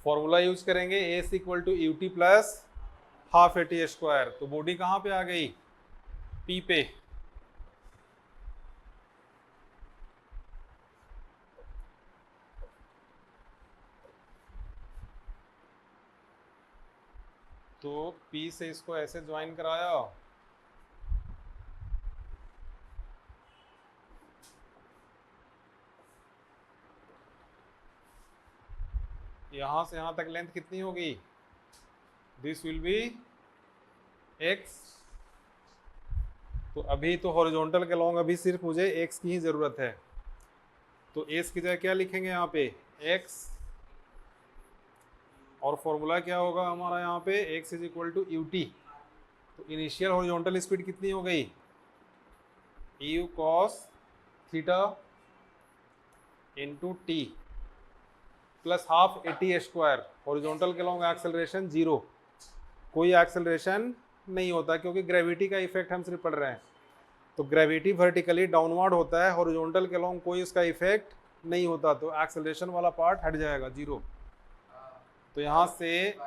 Formula use करेंगे s equal to u t plus half a t square. तो body कहाँ पे आ गई, पी पे। तो पी से इसको ऐसे ज्वाइन कराया, यहां से यहां तक लेंथ कितनी होगी, दिस विल बी एक्स। तो अभी तो हॉरिजॉन्टल के लॉन्ग अभी सिर्फ मुझे एक्स की ही जरूरत है। तो एस की जगह क्या लिखेंगे यहाँ पे, एक्स। और फॉर्मूला क्या होगा हमारा यहाँ पे, x is equal to u t. तो इनिशियल हॉरिजॉन्टल स्पीड कितनी हो गई, u cos theta into t plus half a t square. Horizontal के लॉन्ग एक्सेलरेशन जीरो, कोई एक्सेलरेशन नहीं होता क्योंकि ग्रेविटी का इफेक्ट हम सिर्फ पढ़ रहे हैं। तो ग्रेविटी वर्टिकली डाउनवर्ड होता है, हॉरिजॉन्टल के लॉन्ग कोई उसका इफेक्ट नहीं होता, तो एक्सेलरेशन वाला पार्ट हट जाएगा, जीरो। तो यहाँ से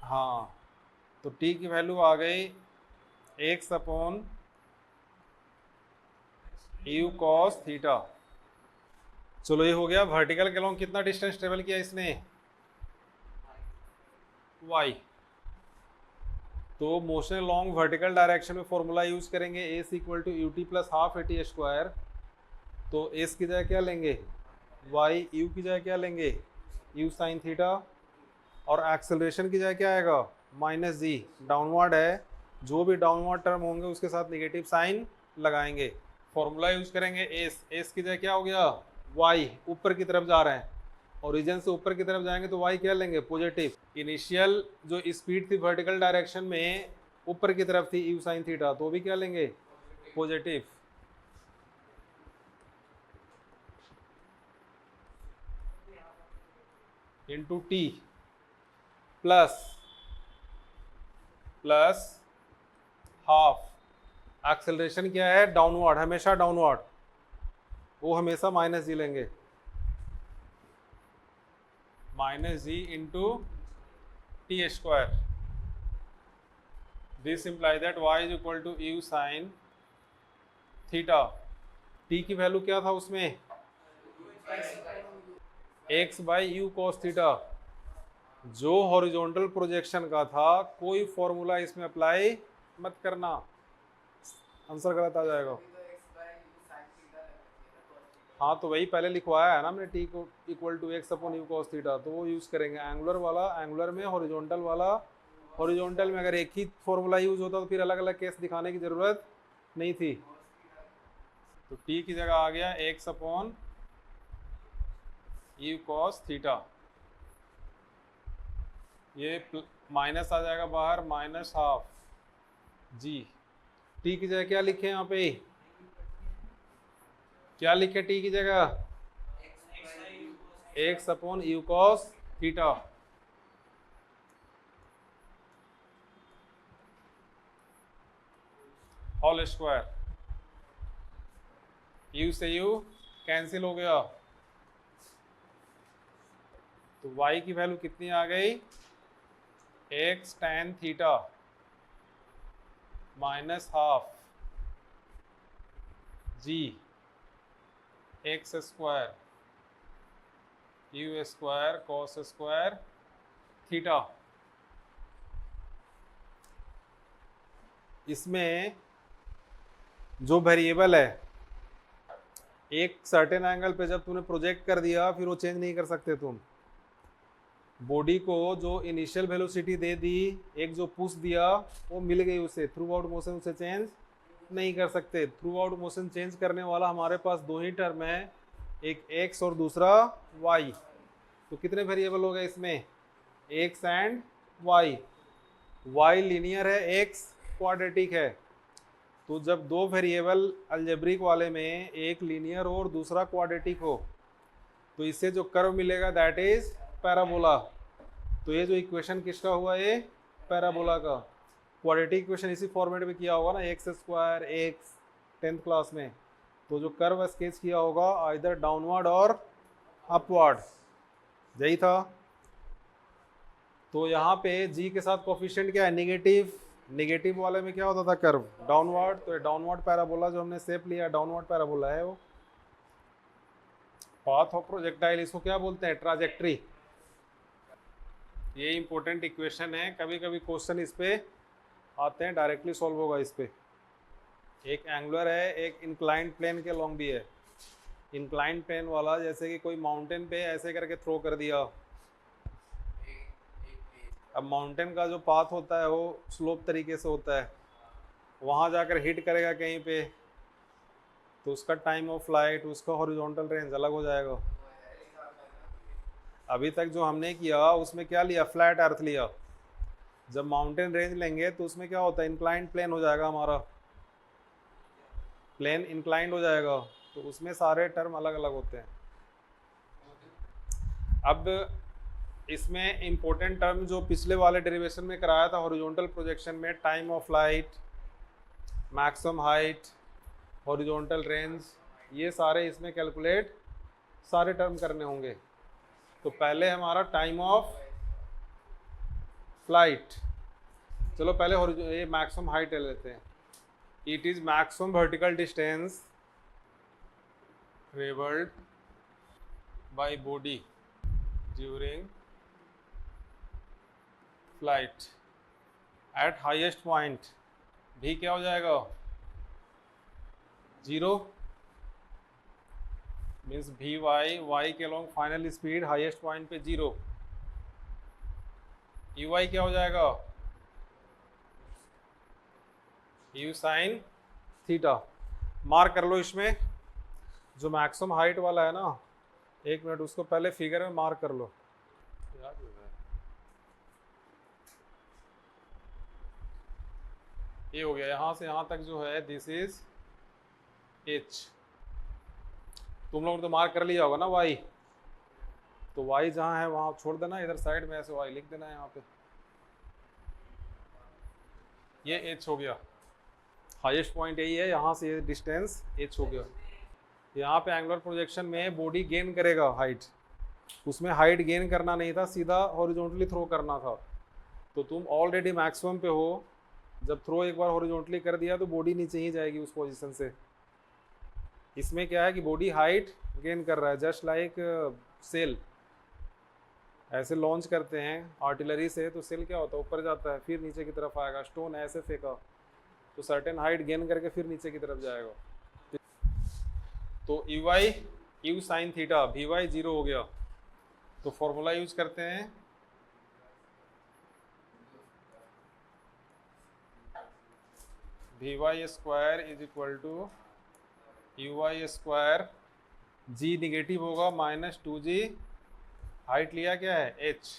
हाँ, तो टी की वैल्यू आ गई x upon u cos theta. चलो ये हो गया। वर्टिकल के लॉन्ग कितना डिस्टेंस ट्रेवल किया इसने, वाई। तो मोशन लॉन्ग वर्टिकल डायरेक्शन में फॉर्मूला यूज करेंगे s equal to u t plus half a t square. तो एस की जगह क्या लेंगे, वाई, यू की जगह क्या लेंगे, यू साइन थीटा, और एक्सेलरेशन की जगह क्या आएगा, माइनस जी, डाउनवर्ड है, जो भी डाउनवर्ड टर्म होंगे उसके साथ नेगेटिव साइन लगाएंगे। फॉर्मूला यूज करेंगे एस, एस की जगह क्या हो गया, वाई, ऊपर की तरफ जा रहे हैं, ओरिजिन से ऊपर की तरफ जाएंगे तो वाई क्या लेंगे, पॉजिटिव। इनिशियल जो स्पीड थी वर्टिकल डायरेक्शन में ऊपर की तरफ थी यू साइन थीटा, तो भी क्या लेंगे, positive. Into t plus half, acceleration क्या है, डाउनवर्ड, हमेशा डाउनवर्ड, वो हमेशा माइनस जी लेंगे, minus g into t square. This imply that y is equal to u sine theta. T की वैल्यू क्या था उसमें, x by u cos theta. जो हॉरिजॉन्टल प्रोजेक्शन का था कोई फॉर्मूला इसमें अप्लाई मत करना, आंसर गलत आ जाएगा। हाँ तो वही पहले लिखवाया है ना हमने, टी को equal to x upon u cos theta, तो वो यूज करेंगे एंगुलर वाला एंगुलर में, हॉरिजॉन्टल वाला हॉरिजॉन्टल में। अगर एक ही फॉर्मूला यूज होता तो फिर अलग अलग केस दिखाने की जरूरत नहीं थी। तो टी की जगह आ गया x upon u cos theta, ये माइनस आ जाएगा बाहर, माइनस हाफ जी। टी की जगह क्या लिखे यहाँ पे, क्या लिखे टी की जगह, x upon u cos theta. Whole square, u से यू कैंसिल हो गया, तो y की वैल्यू कितनी आ गई, x tan theta minus half g x square u square cos square theta. इसमें जो वेरिएबल है एक सर्टेन एंगल पे जब तूने प्रोजेक्ट कर दिया फिर वो चेंज नहीं कर सकते तुम। बॉडी को जो इनिशियल वेलोसिटी दे दी, एक जो पुश दिया वो मिल गई उसे, थ्रू आउट मोशन उसे चेंज नहीं कर सकते। थ्रू आउट मोशन चेंज करने वाला हमारे पास दो ही टर्म है, एक एक्स और दूसरा वाई। तो कितने वेरिएबल हो गए इसमें, x and y. Y linear है, एक्स क्वाड्रेटिक है। तो जब दो वेरिएबल अलजेब्रिक वाले में एक लीनियर हो और दूसरा क्वाड्रेटिक हो तो इससे जो कर्व मिलेगा दैट इज पैराबोला। तो ये जो इक्वेशन किसका हुआ, ये पैराबोला का। क्वाड्रेटिक इक्वेशन इसी फॉर्मेट में किया होगा ना, x square x 10th class में। तो जो कर्व स्केच किया होगा आइदर डाउनवर्ड और अपवर्ड, यही था। तो यहाँ पे जी के साथ कोफिशिएंट क्या है, नेगेटिव। नेगेटिव वाले में क्या होता था, कर्व डाउनवर्ड। तो डाउनवर्ड पैराबोला जो हमने शेप लिया डाउनवर्ड पैराबोला है वो। पाथ ऑफ प्रोजेक्टाइल इसको क्या बोलते हैं, ट्राजेक्ट्री। ये इंपॉर्टेंट इक्वेशन है, कभी कभी क्वेश्चन इस पे आते हैं, डायरेक्टली सॉल्व होगा इस पे। एक एंगुलर है, एक इंक्लाइंड प्लेन के लॉन्ग भी है। इंक्लाइंड प्लेन वाला जैसे कि कोई माउंटेन पे ऐसे करके थ्रो कर दिया। अब माउंटेन का जो पाथ होता है वो स्लोप तरीके से होता है, वहाँ जाकर हिट करेगा कहीं पे तो उसका टाइम ऑफ फ्लाइट, उसका हॉरिजॉन्टल रेंज अलग हो जाएगा। अभी तक जो हमने किया उसमें क्या लिया, फ्लैट अर्थ लिया। जब माउंटेन रेंज लेंगे तो उसमें क्या होता है, इंक्लाइंड प्लेन हो जाएगा हमारा, प्लेन इंक्लाइंड हो जाएगा, तो उसमें सारे टर्म अलग अलग होते हैं। अब इसमें इंपॉर्टेंट टर्म जो पिछले वाले डेरिवेशन में कराया था हॉरिजॉन्टल प्रोजेक्शन में, time of flight, maximum height, horizontal range, ये सारे इसमें कैलकुलेट सारे टर्म करने होंगे। तो पहले हमारा टाइम ऑफ फ्लाइट, चलो पहले ये मैक्सिमम हाइट ले लेते हैं। It is maximum vertical distance travelled by body during flight eight highest point. भी क्या हो जाएगा, 0 मीन्स भी वाई के long final speed highest point पे 0। यू वाई क्या हो जाएगा, यू साइन थीटा। मार्क कर लो इसमें जो मैक्सिमम हाइट वाला है ना, 1 मिनट उसको पहले फिगर में मार्क कर लो। ये हो गया, यहाँ से यहाँ तक जो है दिस इज एच। तुम लोग तो मार्क कर लिया होगा ना वाई, तो वाई जहाँ है वहाँ छोड़ देना, इधर साइड में ऐसे वाई लिख देना है यहाँ पे। ये एच हो गया, हाईएस्ट पॉइंट यही है, यहाँ से ये डिस्टेंस एच हो गया। यहाँ पे एंगुलर प्रोजेक्शन में बॉडी गेन करेगा हाइट, उसमें हाइट गेन करना नहीं था, सीधा हॉरिजॉन्टली थ्रो करना था। तो तुम ऑलरेडी मैक्सिमम पे हो, जब थ्रो एक बार हॉरिजॉन्टली कर दिया तो बॉडी नीचे ही जाएगी उस पोजीशन से। इसमें क्या है कि बॉडी हाइट गेन कर रहा है, जस्ट लाइक सेल ऐसे लॉन्च करते हैं आर्टिलरी से, तो सेल क्या होता है, ऊपर जाता है फिर नीचे की तरफ आएगा। स्टोन ऐसे फेंका तो सर्टेन हाइट गेन करके फिर नीचे की तरफ जाएगा। तो u y u sine theta, v y 0 हो गया। तो फॉर्मूला यूज करते हैं, v y square is equal to u y square, g negative होगा माइनस 2g, हाइट लिया क्या है h,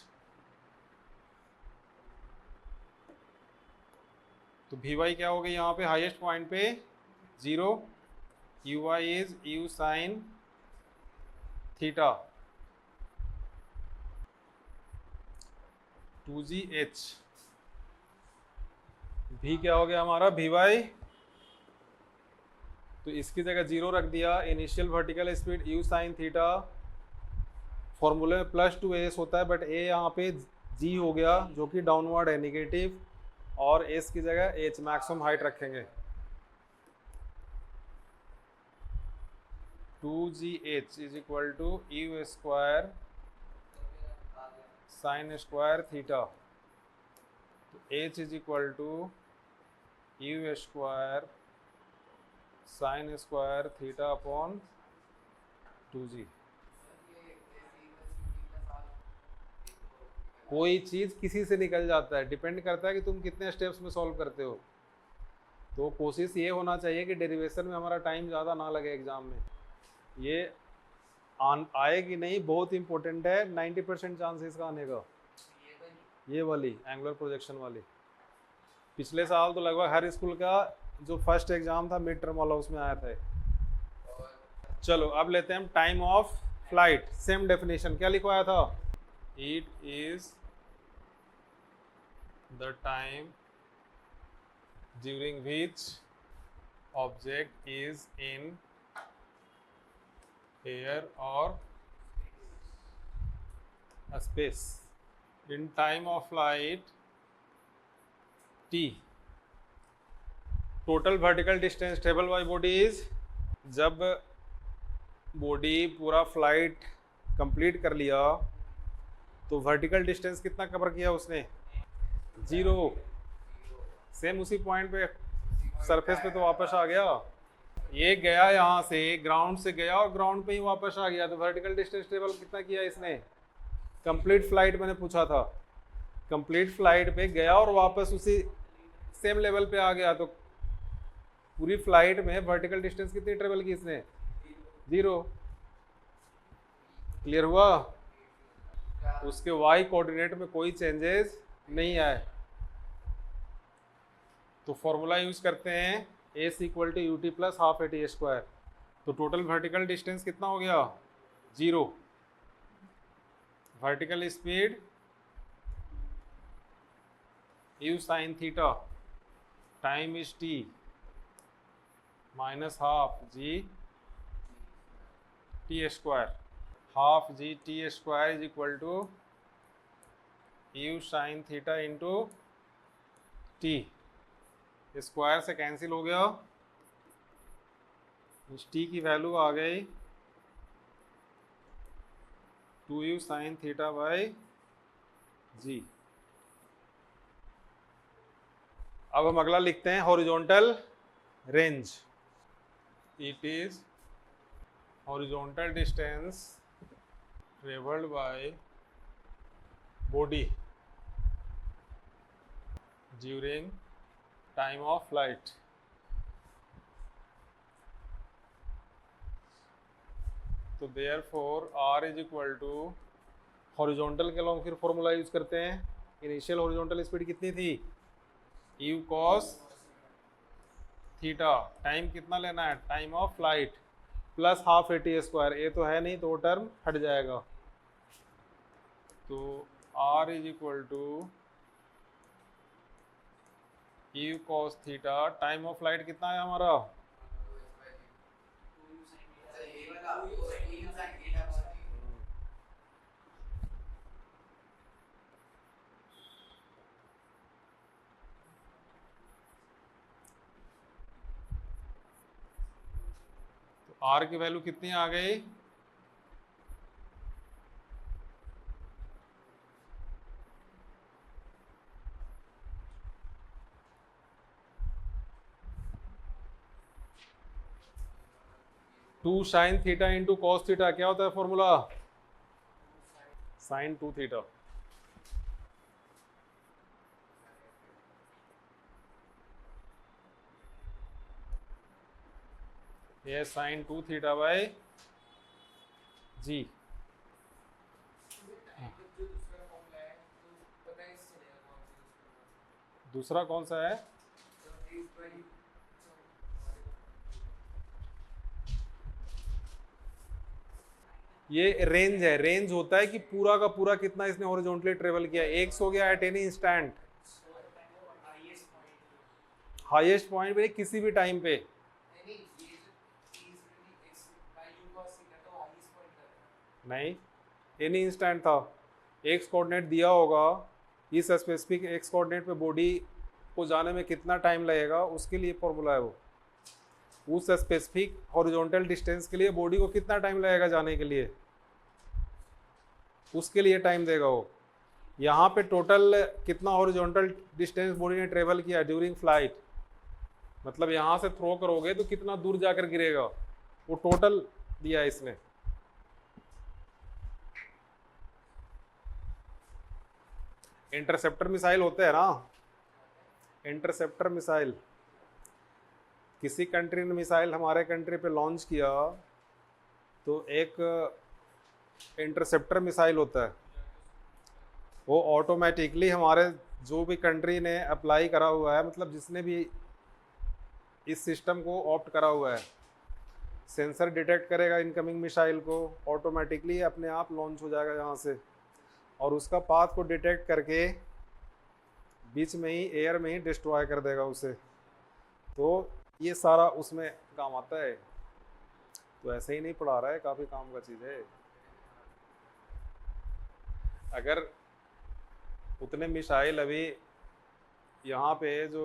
तो भी वाई क्या हो गई यहाँ पे हाईएस्ट पॉइंट पे 0, u y is u sine theta 2gh। भी क्या हो गया हमारा, भी वाई, तो इसकी जगह 0 रख दिया। Initial vertical speed u sine theta, फॉर्मूले में +2as होता है, बट a यहाँ पे g हो गया जो कि डाउनवर्ड है निगेटिव, और s की जगह h मैक्सिमम हाइट रखेंगे। 2gh is equal to u square sine square theta, तो h is equal to u square sine square theta upon 2g। कोई चीज़ किसी से निकल जाता है, डिपेंड करता है कि तुम कितने स्टेप्स में सॉल्व करते हो। तो कोशिश ये होना चाहिए कि डेरिवेशन में हमारा टाइम ज़्यादा ना लगे एग्जाम में। ये आएगी नहीं, बहुत इंपॉर्टेंट है, 90% चांस इसका आने का। ये वाली एंगुलर प्रोजेक्शन वाली पिछले साल तो लगभग हर स्कूल का जो फर्स्ट एग्जाम था मिड टर्म वाला उसमें आया था। चलो अब लेते हैं हम time of flight, same definition क्या लिखवाया था, it is the time during which object is in air और space in time of flight t, total vertical distance travel by body is, जब बॉडी पूरा फ्लाइट कंप्लीट कर लिया तो vertical distance कितना कवर किया उसने, 0। सेम उसी पॉइंट पे सरफेस पे तो वापस आ गया, ये गया यहाँ से ग्राउंड से गया और ग्राउंड पे ही वापस आ गया, तो वर्टिकल डिस्टेंस ट्रेवल कितना किया इसने, कंप्लीट फ्लाइट मैंने पूछा था, कंप्लीट फ्लाइट पे गया और वापस उसी सेम लेवल पे आ गया, तो पूरी फ्लाइट में वर्टिकल डिस्टेंस कितनी ट्रेवल की इसने, 0। क्लियर हुआ? उसके y कोऑर्डिनेट में कोई चेंजेस नहीं आए, तो फॉर्मूला यूज करते हैं s equal to u t plus half a t square, तो टोटल वर्टिकल डिस्टेंस कितना हो गया, 0। Vertical speed u sine theta time is t minus half g t square, half g t square is equal to u sine theta into t, square से cancel हो गया, इस T की value आ गई 2u sine theta by जी। अब हम अगला लिखते हैं horizontal range, it is horizontal distance travelled by body during time of flight, तो therefore r is equal to, horizontal के लॉन्ग फिर फॉर्मूला यूज करते हैं, इनिशियल हॉरिजॉन्टल स्पीड कितनी थी, u cos थीटा, टाइम कितना लेना है, time of flight plus half a t square, ये तो है नहीं तो वो टर्म हट जाएगा, तो r is equal to u cos theta, time of flight कितना है हमारा, आर की वैल्यू कितनी आ गई, two sine theta into cos theta, क्या होता है फॉर्मूला, साइन 2 थीटा, ये साइन 2 थीटा बाई जी। दूसरा कौन सा है, ये रेंज है, रेंज होता है कि पूरा का पूरा कितना इसने हॉरिजॉन्टली ट्रेवल किया, एक्स हो गया at any instant, highest point पे किसी भी टाइम पे, नहीं एनी इंस्टेंट था, एक्स कोऑर्डिनेट दिया होगा, इस स्पेसिफिक एक्स कोऑर्डिनेट पे बॉडी को जाने में कितना टाइम लगेगा उसके लिए फॉर्मूला है वो, उस स्पेसिफिक हॉरिजॉन्टल डिस्टेंस के लिए बॉडी को कितना टाइम लगेगा जाने के लिए, उसके लिए टाइम देगा वो। यहाँ पे टोटल कितना हॉरिजॉन्टल डिस्टेंस बॉडी ने ट्रेवल किया ड्यूरिंग फ्लाइट, मतलब यहाँ से थ्रो करोगे तो कितना दूर जाकर गिरेगा, वो टोटल दिया है इसने। इंटरसेप्टर मिसाइल होते हैं ना, इंटरसेप्टर मिसाइल, किसी कंट्री ने मिसाइल हमारे कंट्री पे लॉन्च किया तो एक इंटरसेप्टर मिसाइल होता है, वो ऑटोमेटिकली हमारे जो भी कंट्री ने अप्लाई करा हुआ है, मतलब जिसने भी इस सिस्टम को ऑप्ट करा हुआ है, सेंसर डिटेक्ट करेगा इनकमिंग मिसाइल को, ऑटोमेटिकली अपने आप लॉन्च हो जाएगा यहाँ से, और उसका पाथ को डिटेक्ट करके बीच में ही एयर में ही डिस्ट्रॉय कर देगा उसे, तो ये सारा उसमें काम आता है। तो ऐसे ही नहीं पढ़ा रहा है, काफ़ी काम का चीज़ है। अगर उतने मिसाइल अभी यहाँ पे जो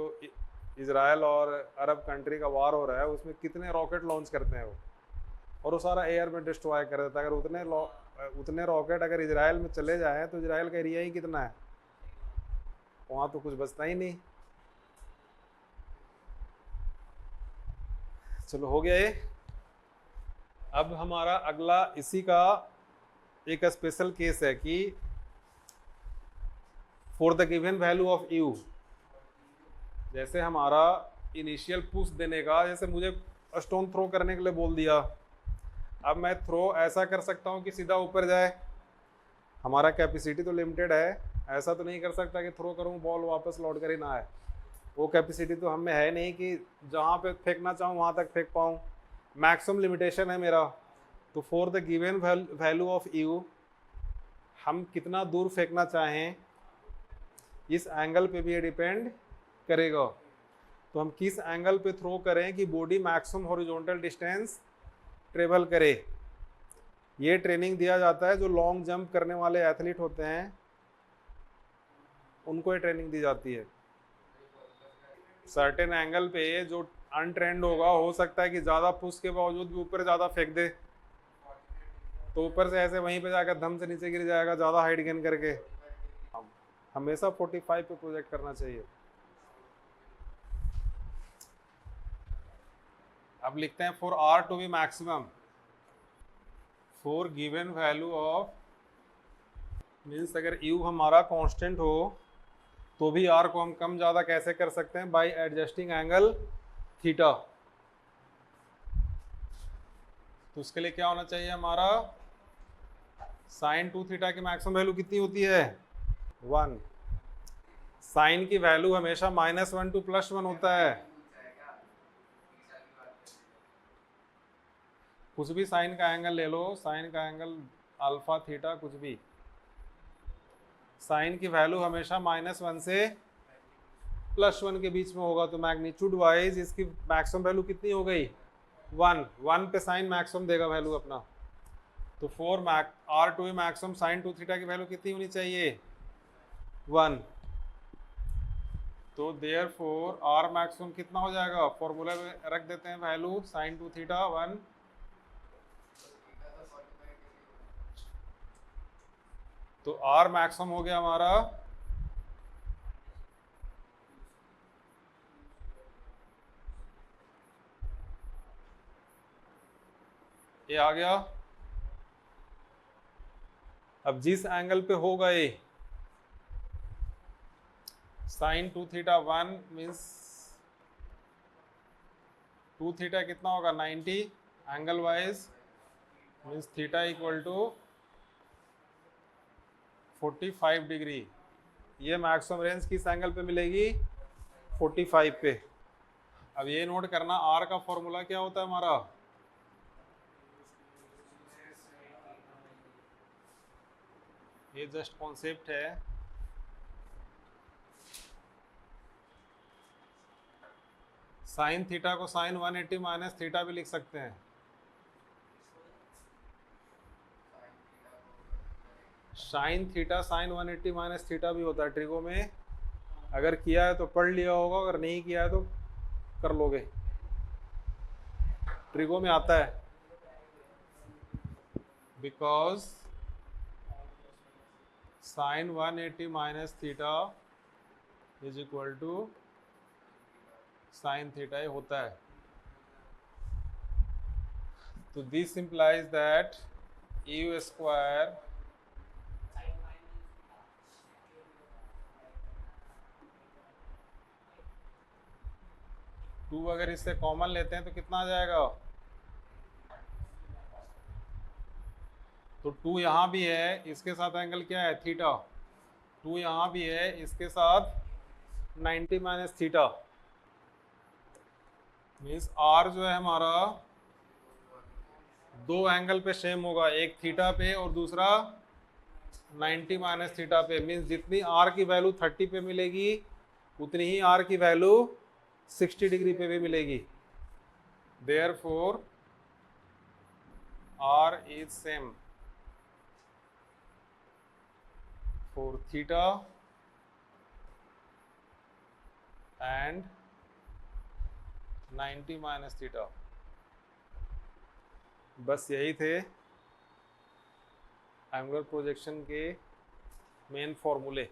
इजराइल और अरब कंट्री का वार हो रहा है उसमें कितने रॉकेट लॉन्च करते हैं वो, और वो सारा एयर में डिस्ट्रॉय कर देता है। अगर उतने रॉकेट अगर इजराइल में चले जाएं तो इजराइल का एरिया ही कितना है, वहाँ तो कुछ बचता ही नहीं। चलो हो गया ये। अब हमारा अगला इसी का एक स्पेशल केस है कि for the given value of you, जैसे हमारा इनिशियल पुश देने का, जैसे मुझे स्टोन थ्रो करने के लिए बोल दिया, अब मैं थ्रो ऐसा कर सकता हूँ कि सीधा ऊपर जाए, हमारा कैपेसिटी तो लिमिटेड है, ऐसा तो नहीं कर सकता कि थ्रो करूँ बॉल वापस लौट कर ही ना आए, वो कैपेसिटी तो हमें है नहीं कि जहाँ पे फेंकना चाहूँ वहाँ तक फेंक पाऊँ, मैक्सिमम लिमिटेशन है मेरा। तो for the given value of you हम कितना दूर फेंकना चाहें इस एंगल पे भी ये डिपेंड करेगा। तो हम किस एंगल पे थ्रो करें कि body maximum horizontal distance travel करे, ये ट्रेनिंग दिया जाता है। जो लॉन्ग जंप करने वाले एथलीट होते हैं उनको ये ट्रेनिंग दी जाती है। सर्टेन एंगल पे जो अनट्रेंड होगा, हो सकता है कि ज़्यादा पुश के बावजूद भी ऊपर ज़्यादा फेंक दे, तो ऊपर से ऐसे वहीं पे जाकर धम से नीचे गिर जाएगा ज़्यादा हाइट गेन करके। हमेशा 45 पे प्रोजेक्ट करना चाहिए। अब लिखते हैं for r to be maximum, for given value of, means अगर यू हमारा कांस्टेंट हो तो भी आर को हम कम ज़्यादा कैसे कर सकते हैं, बाय एडजस्टिंग एंगल थीटा। तो उसके लिए क्या होना चाहिए हमारा, साइन 2 थीटा की मैक्सिमम वैल्यू कितनी होती है 1। साइन की वैल्यू हमेशा -1 टू +1 होता है। कुछ भी साइन का एंगल ले लो, साइन का एंगल अल्फा थीटा कुछ भी, साइन की वैल्यू हमेशा -1 से +1 के बीच में होगा। तो मैग्नीट्यूड वाइज इसकी मैक्सिमम वैल्यू कितनी हो गई 1 पे साइन मैक्सिमम देगा वैल्यू अपना। तो for r to maximum sine 2 theta की वैल्यू कितनी होनी चाहिए 1। तो देयर फोर आर मैक्सिमम कितना हो जाएगा, फॉर्मूला में रख देते हैं वैल्यू साइन 2 थीटा 1। तो आर मैक्सिमम हो गया हमारा ये आ गया। अब जिस एंगल पे होगा ये साइन 2 थीटा 1 मीन्स 2 थीटा कितना होगा 90 angle wise, means theta equal to 45 degree. ये मैक्सिमम रेंज किस एंगल पे मिलेगी 45 पे। अब ये नोट करना आर का फॉर्मूला क्या होता है हमारा, ये जस्ट कॉन्सेप्ट है, साइन थीटा को साइन 180 माइनस थीटा भी लिख सकते हैं। Sine theta sine 180 minus theta भी होता है ट्रिगो में, अगर किया है तो पढ़ लिया होगा, अगर नहीं किया है तो कर लोगे, ट्रिगो में आता है। Because sine 180 minus theta is equal to sine theta होता है। तो this implies that u square two, अगर इससे कॉमन लेते हैं तो कितना आ जाएगा, तो 2 यहाँ भी है, इसके साथ एंगल क्या है थीटा, 2 यहाँ भी है, इसके साथ 90 माइनस थीटा, मीन्स आर जो है हमारा दो एंगल पे सेम होगा, एक थीटा पे और दूसरा 90 माइनस थीटा पे। मीन्स जितनी आर की वैल्यू 30 पे मिलेगी उतनी ही आर की वैल्यू 60 डिग्री पे भी मिलेगी। Therefore r is same. for theta and 90 minus theta. बस यही थे एंगुलर प्रोजेक्शन के मेन फॉर्मूले।